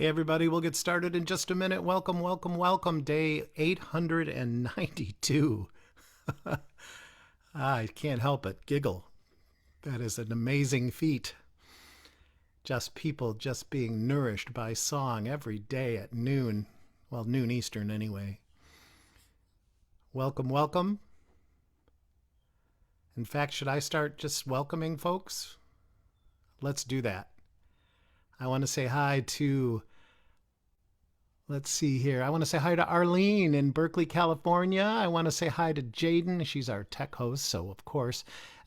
Hey, everybody, we'll get started in just a minute. Welcome, welcome, welcome. Day 892. I can't help but giggle. That is an amazing feat. Just people just being nourished by song every day at noon. Well, noon Eastern anyway. Welcome, welcome. In fact, should I start just welcoming folks? Let's do that. I want to say hi to Let's see here. I want to say hi to Arlene in Berkeley, California. I want to say hi to Jaden. She's our tech host, so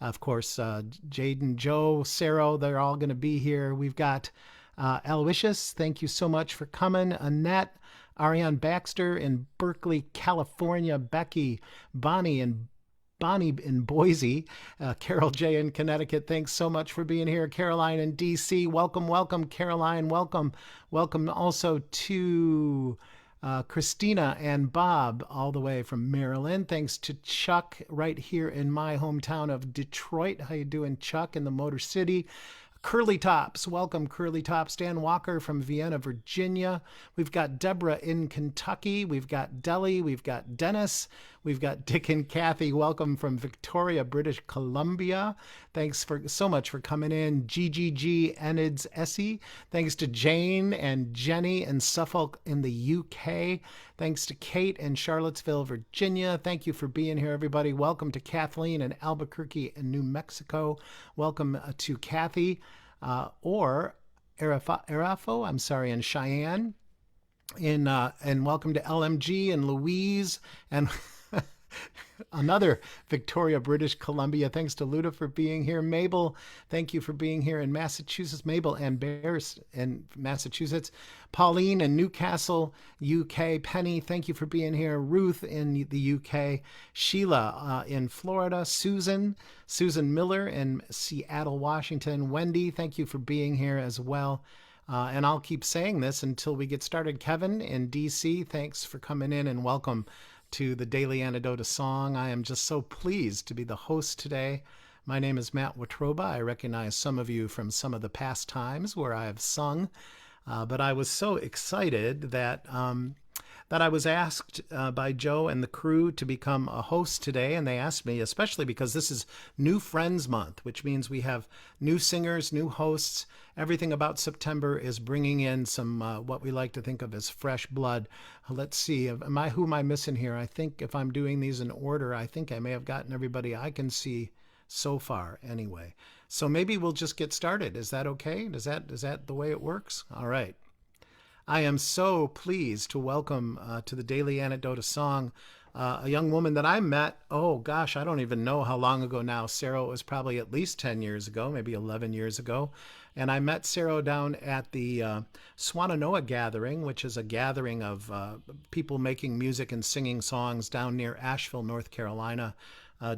Jaden, Joe, Saro, they're all going to be here. We've got Aloysius. Thank you so much for coming. Annette, Ariane Baxter in Berkeley, California. Becky, Bonnie in Boise, Carol J in Connecticut. Thanks so much for being here. Caroline in DC. Welcome, welcome, Caroline. Welcome. Welcome also to Christina and Bob all the way from Maryland. Thanks to Chuck right here in my hometown of Detroit. How you doing, Chuck, in the Motor City? Curly Tops. Welcome, Curly Tops. Dan Walker from Vienna, Virginia. We've got Deborah in Kentucky. We've got Deli. We've got Dennis. We've got Dick and Kathy. Welcome from Victoria, British Columbia. Thanks so much for coming in. GGG Enids Essie. Thanks to Jane and Jenny in Suffolk in the UK. Thanks to Kate in Charlottesville, Virginia. Thank you for being here, everybody. Welcome to Kathleen in Albuquerque in New Mexico. Welcome to Kathy or Arafo, I'm sorry, in Cheyenne. And welcome to LMG and Louise and another Victoria, British Columbia. Thanks to Luda for being here. Mabel, thank you for being here in Massachusetts. Mabel and Bears in Massachusetts. Pauline in Newcastle, UK. Penny, thank you for being here. Ruth in the UK. Sheila in Florida. Susan Miller in Seattle, Washington. Wendy, thank you for being here as well. And I'll keep saying this until we get started. Kevin in DC, thanks for coming in and welcome to the Daily Antidote of Song. I am just so pleased to be the host today. My name is Matt Watroba. I recognize some of you from some of the past times where I have sung, but I was so excited that I was asked by Joe and the crew to become a host today. And they asked me, especially because this is New Friends Month, which means we have new singers, new hosts. Everything about September is bringing in some what we like to think of as fresh blood. Let's see, who am I missing here? I think if I'm doing these in order, I think I may have gotten everybody I can see so far anyway. So maybe we'll just get started. Is that okay? Is that the way it works? All right. I am so pleased to welcome to the Daily Antidote of Song a young woman that I met, oh gosh, I don't even know how long ago now. Sarah, it was probably at least 10 years ago, maybe 11 years ago. And I met Sarah down at the Swananoa Gathering, which is a gathering of people making music and singing songs down near Asheville, North Carolina,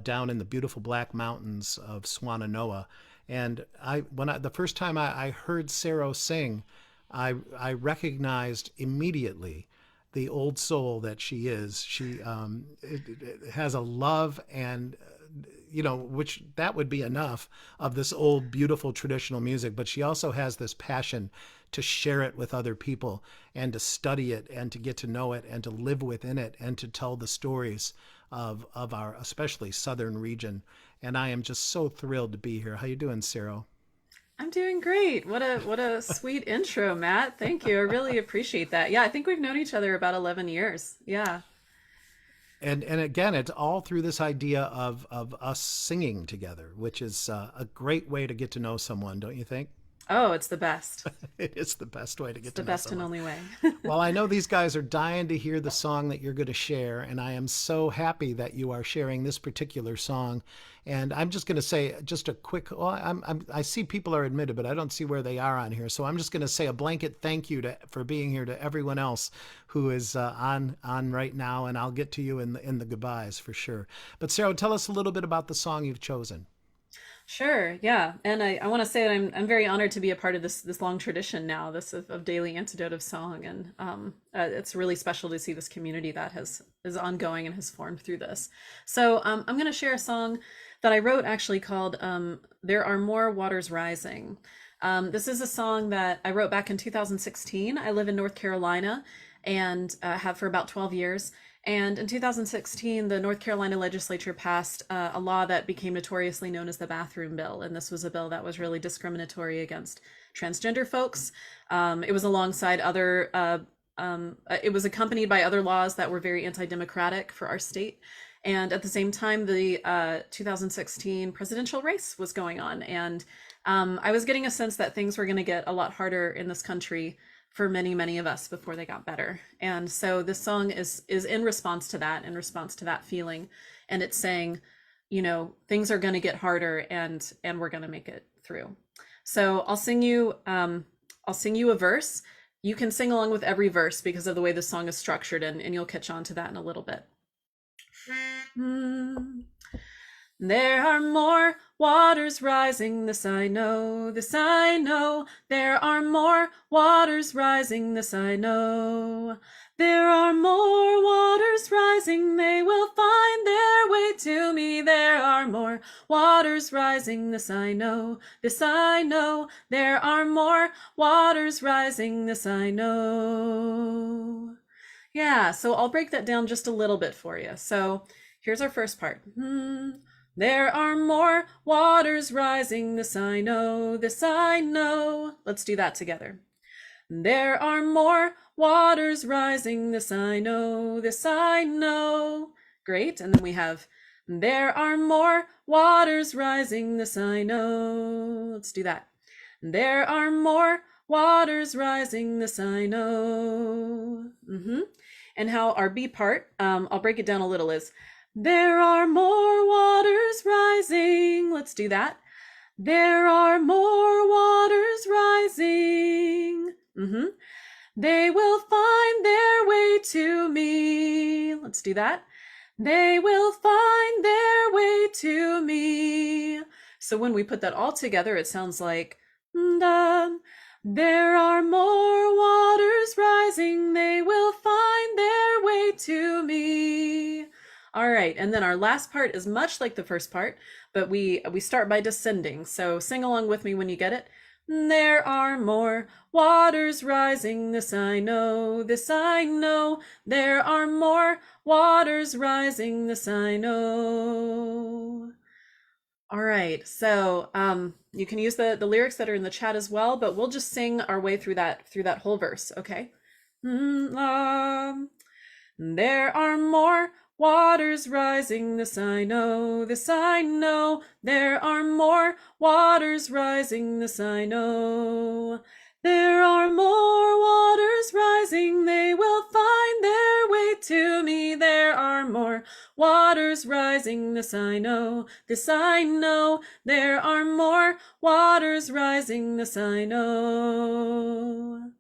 down in the beautiful Black Mountains of Swananoa. And the first time I heard Sarah sing, I recognized immediately the old soul that she is. She has a love and, which that would be enough of this old, beautiful traditional music. But she also has this passion to share it with other people and to study it and to get to know it and to live within it and to tell the stories of our especially southern region. And I am just so thrilled to be here. How you doing, Sarah? I'm doing great. What a sweet intro, Matt. Thank you. I really appreciate that. Yeah, I think we've known each other about 11 years. Yeah. And again, it's all through this idea of us singing together, which is a great way to get to know someone, don't you think? Oh, it's the best. It is the best way to It's get the to know best and someone. only way. Well, I know these guys are dying to hear the song that you're going to share, and I am so happy that you are sharing this particular song. And I'm just going to say just a quick. Well, I see people are admitted, but I don't see where they are on here. So I'm just going to say a blanket thank you for being here to everyone else who is on right now, and I'll get to you in the goodbyes for sure. But Sarah, tell us a little bit about the song you've chosen. Sure, yeah. And I want to say that I'm very honored to be a part of this long tradition now, this of daily antidote of song. And it's really special to see this community that is ongoing and has formed through this. So I'm going to share a song that I wrote actually called There Are More Waters Rising. This is a song that I wrote back in 2016. I live in North Carolina and have for about 12 years. And in 2016, the North Carolina legislature passed a law that became notoriously known as the bathroom bill. And this was a bill that was really discriminatory against transgender folks. It was alongside other, it was accompanied by other laws that were very anti-democratic for our state. And at the same time, the 2016 presidential race was going on. And I was getting a sense that things were going to get a lot harder in this country for many, many of us before they got better. And so this song is in response to that feeling. And it's saying, you know, things are going to get harder and we're going to make it through. So I'll sing you a verse. You can sing along with every verse because of the way the song is structured, and you'll catch on to that in a little bit. There are more waters rising, this I know, this I know. There are more waters rising, this I know. There are more waters rising, they will find their way to me. There are more waters rising, this I know, this I know. There are more waters rising, this I know. Yeah, so I'll break that down just a little bit for you. So here's our first part. There are more waters rising, this I know, this I know. Let's do that together. There are more waters rising, this I know, this I know. Great, and then we have, there are more waters rising, this I know. Let's do that. There are more waters rising, this I know. And how our B part, I'll break it down a little, is, there are more waters rising. Let's do that. There are more waters rising. They will find their way to me. Let's do that. They will find their way to me. So when we put that all together, it sounds like, there are more waters rising. They will find their way to me. All right, and then our last part is much like the first part, but we start by descending. So sing along with me when you get it. There are more waters rising, this I know, this I know. There are more waters rising, this I know. All right, so you can use the lyrics that are in the chat as well, but we'll just sing our way through that whole verse, okay? There are more waters rising, this I know, this I know. There are more waters rising, this I know. There are more waters rising, they will find their way to me. There are more waters rising, this I know, this I know. There are more waters rising, this I know.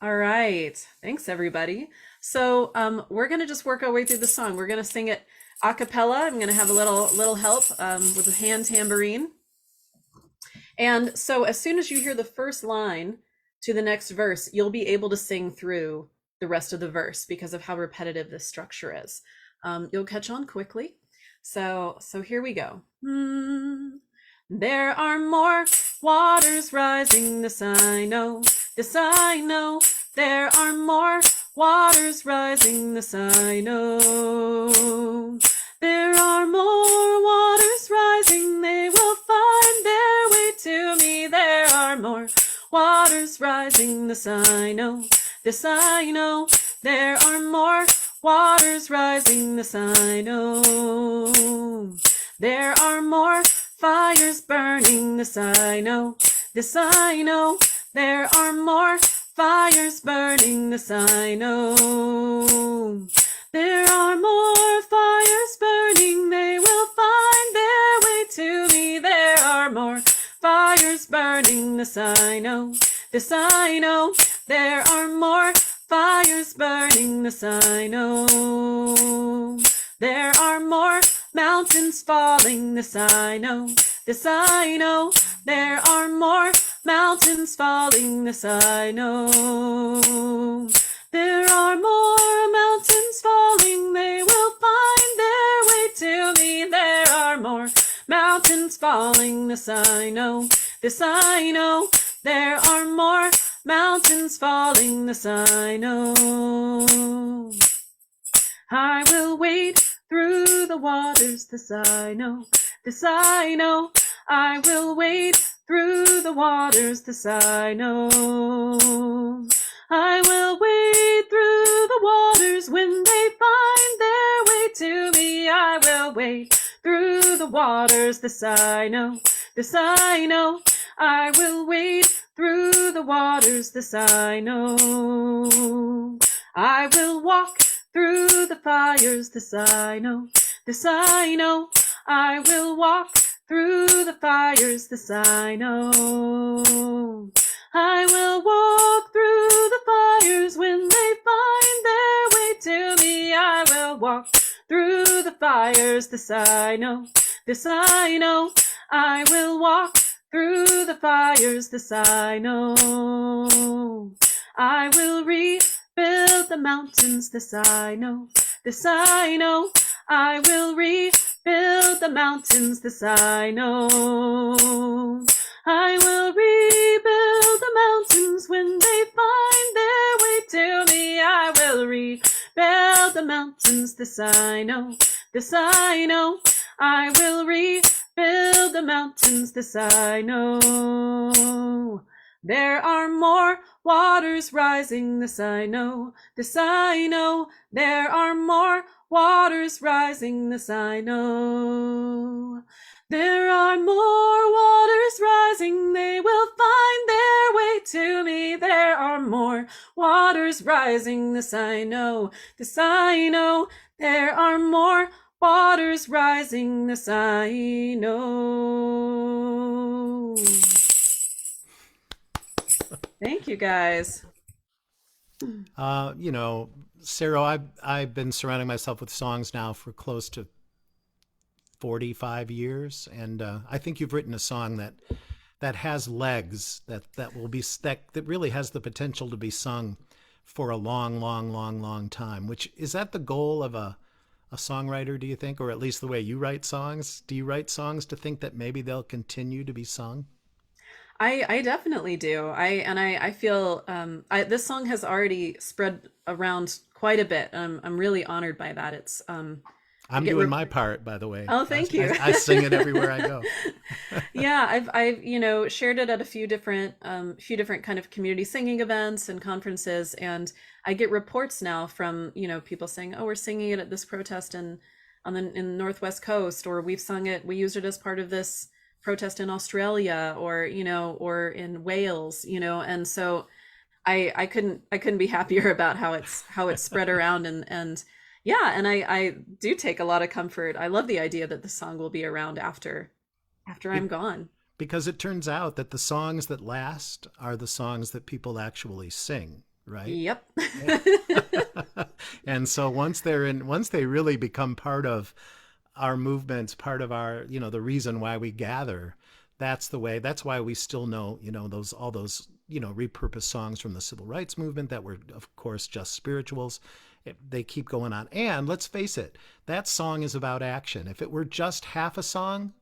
All right, thanks everybody. So we're gonna just work our way through the song. We're gonna sing it a cappella. I'm gonna have a little help with a hand tambourine. And so as soon as you hear the first line to the next verse, you'll be able to sing through the rest of the verse because of how repetitive this structure is. You'll catch on quickly. So here we go. There are more waters rising, this I know, this I know. There are more waters rising, this I know. There are more waters rising, they will find their way to me. There are more waters rising, this I know, this I know. There are more waters rising, this I know. There are more fires burning, this I know, this I know. There are more fires burning, this I know. There are more fires burning, they will find their way to me. There are more fires burning, this I know, this I know. There are more fires burning, this I know. There are more mountains falling, this I know, this I know. There are more mountains falling, this I know. There are more mountains falling, they will find their way to me. There are more mountains falling, this I know, this I know. mountains falling, this I know. I will wade through the waters, this I know, this I know. I will wade through the waters, this I know. I will wade through the waters when they find their way to me. I will wade through the waters, this I know, this I know. I will wade through the waters, this I know. I will walk through the fires, this I know, this I know. I will walk through the fires, this I know. I will walk through the fires when they find their way to me. I will walk through the fires, this I know, this I know. I will walk through the fires, this I know. I will rebuild the mountains, this I know, this I know. I will rebuild the mountains, this I know. I will rebuild the mountains when they find their way to me. I will rebuild the mountains, this I know, this I know. I will rebuild the mountains, this I know. There are more waters rising, this I know, this I know. There are more waters rising, this I know. There are more waters rising, they will find their way to me. There are more waters rising, this I know, this I know. There are more waters rising, this I know. Thank you, guys. You know, Sarah, I've been surrounding myself with songs now for close to 45 years, and I think you've written a song that has legs, that will be that really has the potential to be sung for a long, long, long, long time. Which is that the goal of a songwriter, do you think, or at least the way you write songs? Do you write songs to think that maybe they'll continue to be sung? I definitely do. I feel this song has already spread around quite a bit. I'm really honored by that. It's I I'm get doing re- my part, by the way. oh, thank you. I sing it everywhere I go. Yeah, I've shared it at a few different kind of community singing events and conferences, and I get reports now from people saying, oh, we're singing it at this protest in the Northwest Coast, or we used it as part of this protest in Australia, or or in Wales, and so I couldn't be happier about how it's spread around, and yeah, and I do take a lot of comfort. I love the idea that the song will be around after I'm Be- gone. because it turns out that the songs that last are the songs that people actually sing, right? Yep. And so once they really become part of our movements, part of our, the reason why we gather, that's why we still know, all those, repurposed songs from the civil rights movement that were, of course, just spirituals. They keep going on. And let's face it, that song is about action. If it were just half a song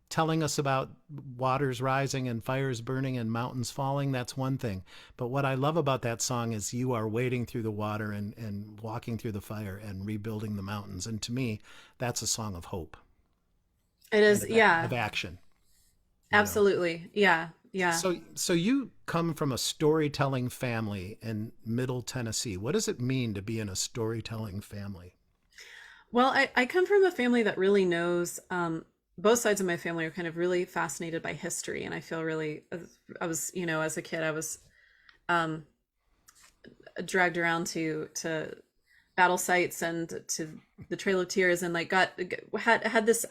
telling us about waters rising and fires burning and mountains falling, that's one thing. But what I love about that song is you are wading through the water and walking through the fire and rebuilding the mountains. And to me, that's a song of hope It and is, yeah. of action, you know. Absolutely. Yeah. Yeah. So you come from a storytelling family in Middle Tennessee. What does it mean to be in a storytelling family? Well, I come from a family that really knows, both sides of my family are kind of really fascinated by history. And I feel really, I was, as a kid, I was um, dragged around to battle sites and to the Trail of Tears, and like had this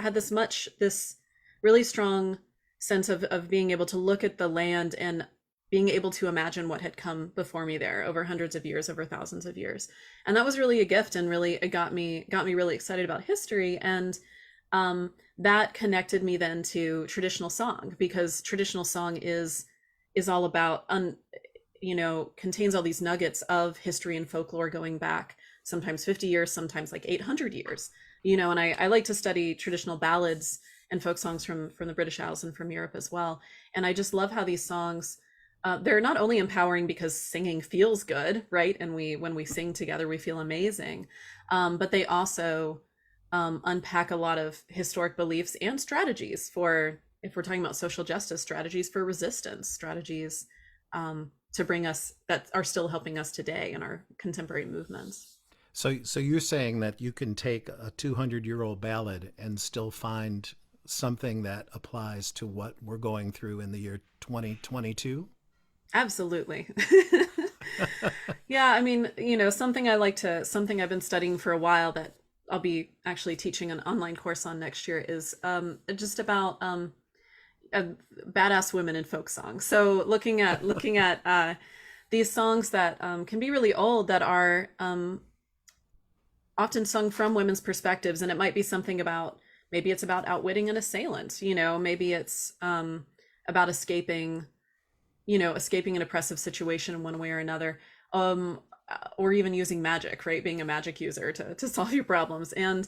really strong sense of being able to look at the land and being able to imagine what had come before me there over hundreds of years, over thousands of years. And that was really a gift, and really it got me really excited about history. And that connected me then to traditional song, because traditional song is all about contains all these nuggets of history and folklore going back sometimes 50 years, sometimes like 800 years, and I like to study traditional ballads and folk songs from the British Isles and from Europe as well. And I just love how these songs they're not only empowering because singing feels good, right? And when we sing together, we feel amazing. But they also unpack a lot of historic beliefs and strategies for, if we're talking about social justice, strategies for resistance, strategies to bring us, that are still helping us today in our contemporary movements. So you're saying that you can take a 200-year-old ballad and still find something that applies to what we're going through in the year 2022? Absolutely. Yeah, I mean, something I've been studying for a while that I'll be actually teaching an online course on next year is just about uh, badass women in folk songs. So looking at these songs that can be really old, that are often sung from women's perspectives, and it might be something about, maybe it's about outwitting an assailant, maybe it's about escaping an oppressive situation in one way or another, or even using magic, right? Being a magic user to solve your problems. And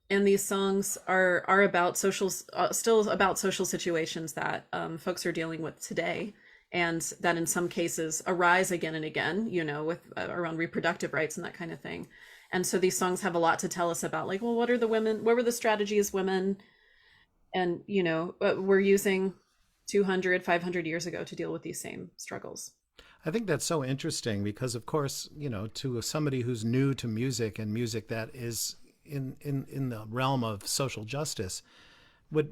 these songs are about still about social situations that folks are dealing with today, and that in some cases arise again and again, with around reproductive rights and that kind of thing. And so these songs have a lot to tell us about, like, well, what were the strategies women and were using 200, 500 years ago to deal with these same struggles. I think that's so interesting because, of course, to somebody who's new to music and music that is in the realm of social justice,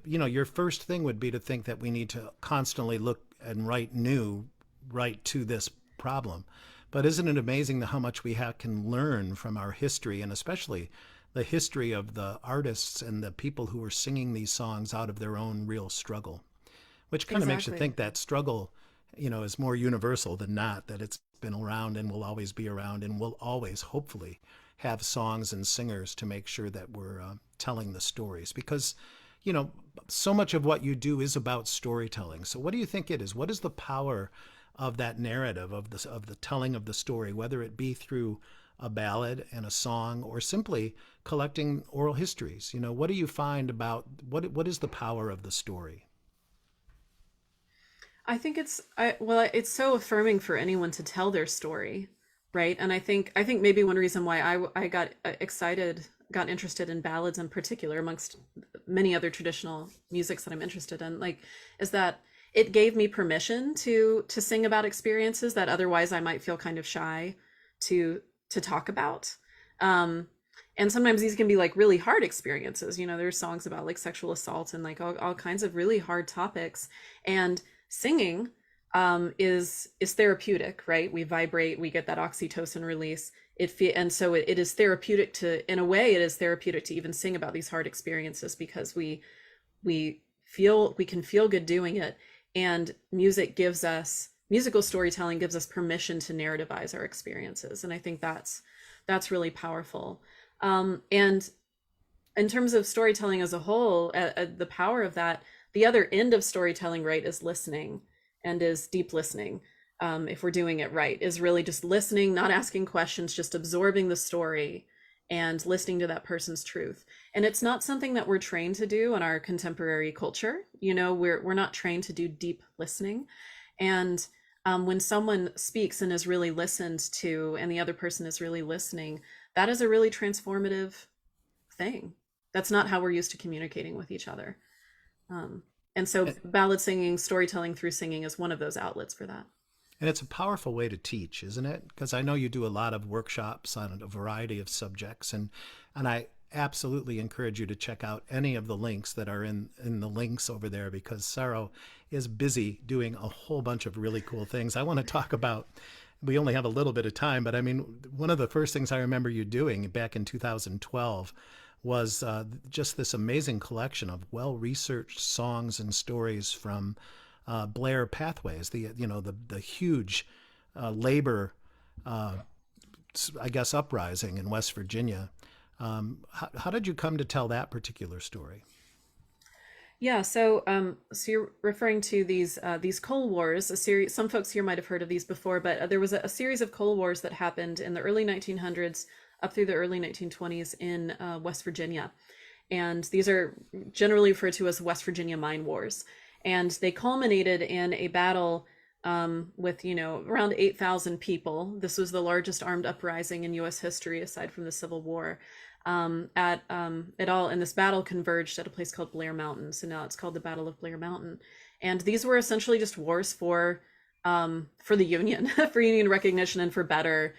your first thing would be to think that we need to constantly look and write to this problem. But isn't it amazing how much can learn from our history, and especially the history of the artists and the people who are singing these songs out of their own real struggle? Which kind of makes you Exactly. think that struggle, is more universal than not, that it's been around and will always be around and will always, hopefully, have songs and singers to make sure that we're telling the stories. Because, you know, so much of what you do is about storytelling. So what do you think it is? What is the power of that narrative, of the telling of the story, whether it be through a ballad and a song or simply collecting oral histories? What do you find about what is the power of the story? I think it's so affirming for anyone to tell their story, right? And I think maybe one reason why I got excited, got interested in ballads in particular, amongst many other traditional musics that I'm interested in, like, is that it gave me permission to sing about experiences that otherwise I might feel kind of shy to talk about. Um, and sometimes these can be like really hard experiences. There's songs about like sexual assault and like all kinds of really hard topics. And singing is therapeutic, right? We vibrate, we get that oxytocin release. And so it is therapeutic in a way, it is therapeutic to even sing about these hard experiences, because we can feel good doing it. And musical storytelling gives us permission to narrativize our experiences. And I think that's really powerful. And in terms of storytelling as a whole, the power of that, the other end of storytelling, right, is listening, and is deep listening. If we're doing it right, is really just listening, not asking questions, just absorbing the story and listening to that person's truth. And it's not something that we're trained to do in our contemporary culture. We're not trained to do deep listening. And when someone speaks and is really listened to, and the other person is really listening, that is a really transformative thing. That's not how we're used to communicating with each other. And so ballad singing, storytelling through singing, is one of those outlets for that. And it's a powerful way to teach, isn't it? Because I know you do a lot of workshops on a variety of subjects, and I absolutely encourage you to check out any of the links that are in the links over there, because Saro is busy doing a whole bunch of really cool things. I want to talk about. We only have a little bit of time, but I mean, one of the first things I remember you doing back in 2012 was just this amazing collection of well-researched songs and stories from Blair Pathways, the huge labor, I guess, uprising in West Virginia. How did you come to tell that particular story? Yeah, so you're referring to these coal wars, a series. Some folks here might have heard of these before, but there was a series of coal wars that happened in the early 1900s up through the early 1920s in West Virginia, and these are generally referred to as West Virginia Mine Wars. And they culminated in a battle with, around 8,000 people. This was the largest armed uprising in U.S. history aside from the Civil War. And this battle converged at a place called Blair Mountain. So now it's called the Battle of Blair Mountain. And these were essentially just wars for the Union, for Union recognition and for better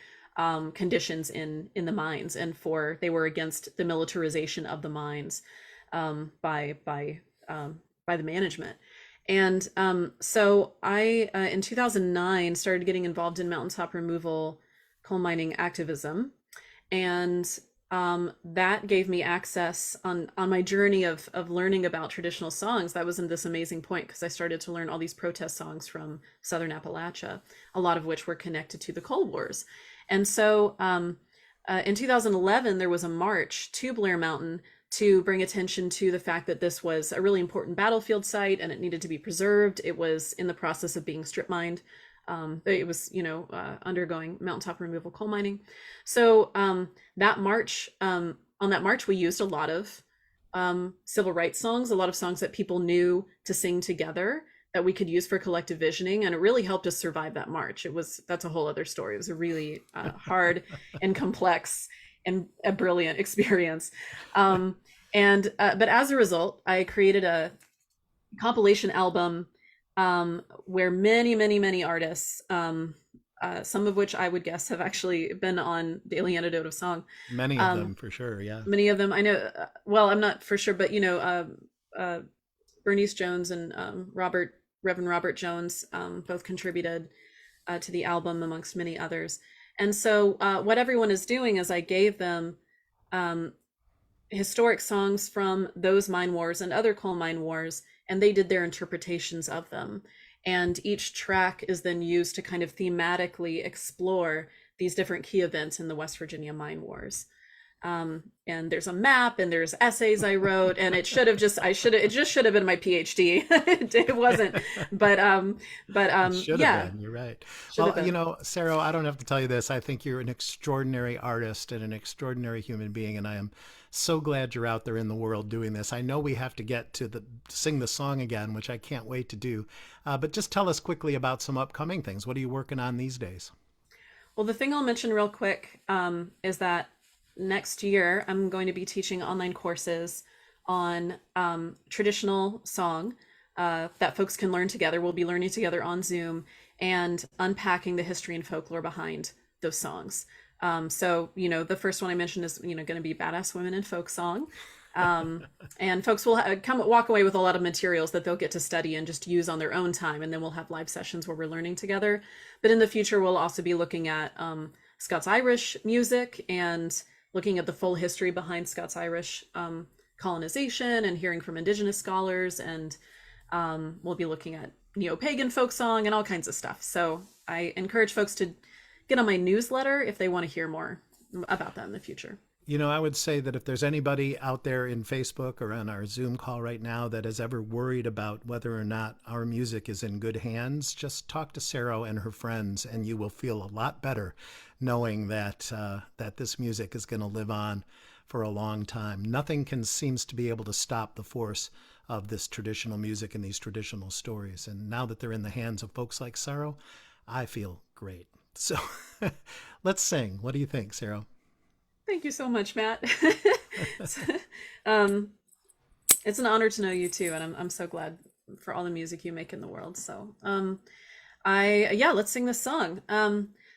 conditions in the mines, and they were against the militarization of the mines by the management. And so I, in 2009, started getting involved in mountaintop removal coal mining activism. And that gave me access on my journey of learning about traditional songs. That was in this amazing point, because I started to learn all these protest songs from Southern Appalachia, a lot of which were connected to the coal wars. And so in 2011, there was a march to Blair Mountain to bring attention to the fact that this was a really important battlefield site and it needed to be preserved. It was in the process of being strip mined. It was, undergoing mountaintop removal coal mining. So that march, on that march, we used a lot of civil rights songs, a lot of songs that people knew to sing together that we could use for collective visioning. And it really helped us survive that march. That's a whole other story. It was a really hard and complex and a brilliant experience. But as a result, I created a compilation album where many artists, some of which I would guess have actually been on Daily Antidote of Song. Many of them, for sure, yeah. Many of them, I know, well, I'm not for sure, but, Bernice Jones and Reverend Robert Jones both contributed to the album, amongst many others. And so what everyone is doing is I gave them historic songs from those mine wars and other coal mine wars, and they did their interpretations of them. And each track is then used to kind of thematically explore these different key events in the West Virginia mine wars. And there's a map and there's essays I wrote, and it should have just been my PhD. It wasn't, but yeah. Been. You're right. Well, Saro, I don't have to tell you this. I think you're an extraordinary artist and an extraordinary human being. And I am so glad you're out there in the world doing this. I know we have to get to sing the song again, which I can't wait to do. But just tell us quickly about some upcoming things. What are you working on these days? Well, the thing I'll mention real quick is that next year, I'm going to be teaching online courses on traditional song that folks can learn together. We'll be learning together on Zoom and unpacking the history and folklore behind those songs. So, the first one I mentioned is, going to be Badass Women in Folk Song. And folks will walk away with a lot of materials that they'll get to study and just use on their own time. And then we'll have live sessions where we're learning together. But in the future, we'll also be looking at Scots-Irish music and looking at the full history behind Scots-Irish colonization and hearing from Indigenous scholars. And we'll be looking at neo-pagan folk song and all kinds of stuff. So I encourage folks to get on my newsletter if they want to hear more about that in the future. I would say that if there's anybody out there in Facebook or on our Zoom call right now that has ever worried about whether or not our music is in good hands, just talk to Saro and her friends, and you will feel a lot better knowing that this music is going to live on for a long time. Nothing seems to be able to stop the force of this traditional music and these traditional stories. And now that they're in the hands of folks like Saro, I feel great. So let's sing. What do you think, Saro? Thank you so much, Matt. It's an honor to know you too, and I'm so glad for all the music you make in the world. So let's sing this song.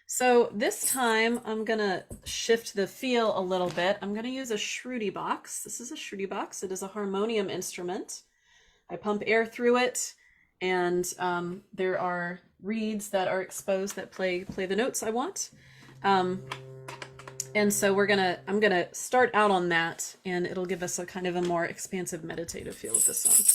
So this time I'm gonna shift the feel a little bit. I'm gonna use a Shruti box. This is a Shruti box. It is a harmonium instrument. I pump air through it, and there are reeds that are exposed that play the notes I want. And so I'm gonna start out on that, and it'll give us a kind of a more expansive meditative feel of this song.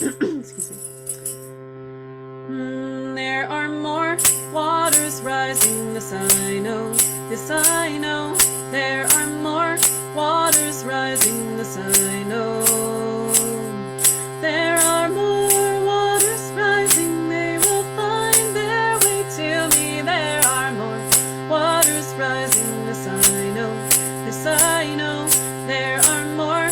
Excuse me. There are more waters rising, this I know, this I know. There are more waters rising, this I know. There are more waters rising, they will find their way to me. There are more waters rising, this I know, this I know. There are more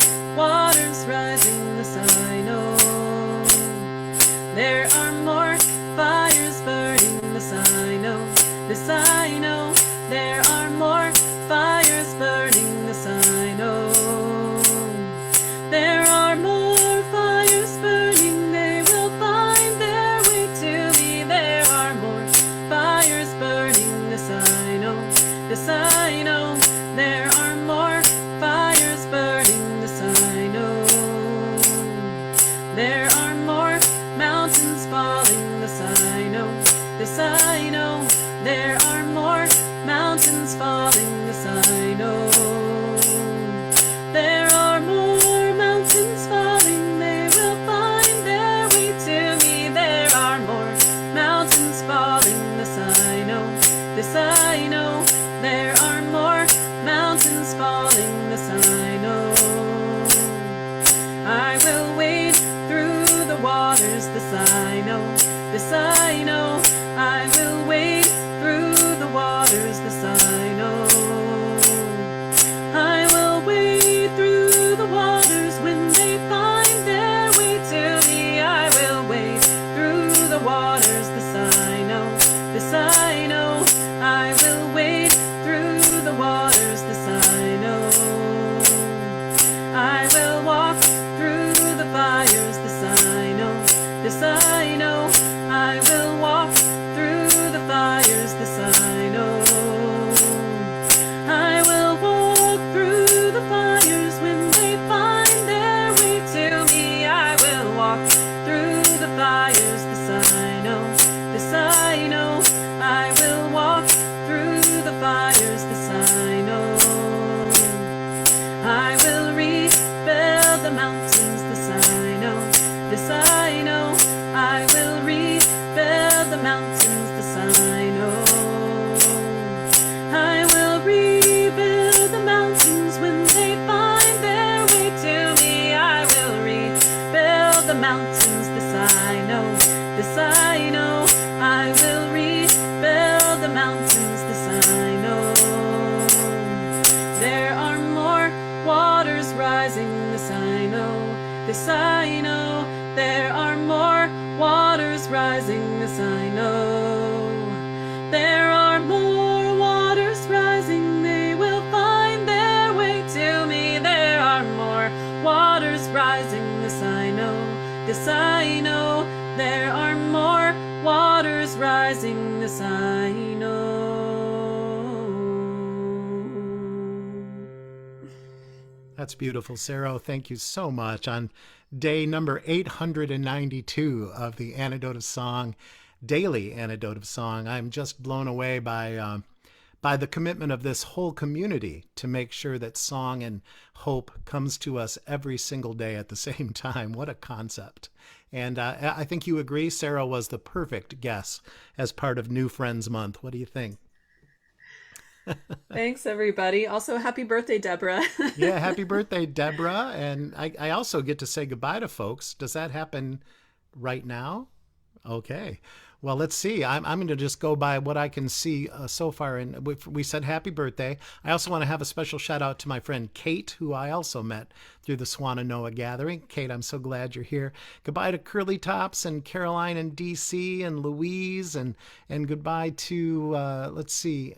the mountains, this I know, this I know. I will rebuild the mountains, this I know. I will rebuild the mountains when they find their way to me. I will rebuild the mountains, this I know, this I know. I will rebuild the mountains, this I know. There are more waters rising, this I know, this I know. There are more waters rising, this I know. There are more waters rising, they will find their way to me. There are more waters rising, this I know, this I know. There are more waters rising, this I know. That's beautiful, Saro. Thank you so much. On day number 892 of the Antidote of Song, daily Antidote of Song, I'm just blown away by the commitment of this whole community to make sure that song and hope comes to us every single day at the same time. What a concept. And I think you agree, Saro was the perfect guest as part of New Friends Month. What do you think? Thanks, everybody. Also, happy birthday, Deborah. Yeah, happy birthday, Deborah. And I also get to say goodbye to folks. Does that happen right now? Okay. Well, let's see. I'm going to just go by what I can see so far. And we said happy birthday. I also want to have a special shout out to my friend Kate, who I also met through the Swananoa gathering. Kate, I'm so glad you're here. Goodbye to Curly Tops and Caroline in DC and Louise, and goodbye to let's see.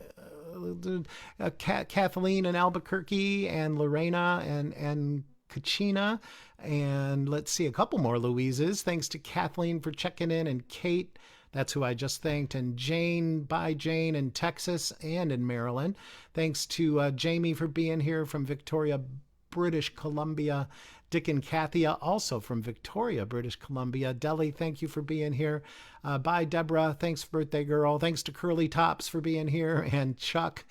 Kathleen in Albuquerque and Lorena and Kachina, and let's see, a couple more Louises. Thanks to Kathleen for checking in, and Kate, that's who I just thanked, and Jane, bye Jane in Texas and in Maryland. Thanks to Jamie for being here from Victoria, British Columbia. Dick and Kathy, also from Victoria, British Columbia. Deli, thank you for being here. Bye, Deborah. Thanks, birthday girl. Thanks to Curly Tops for being here. And Chuck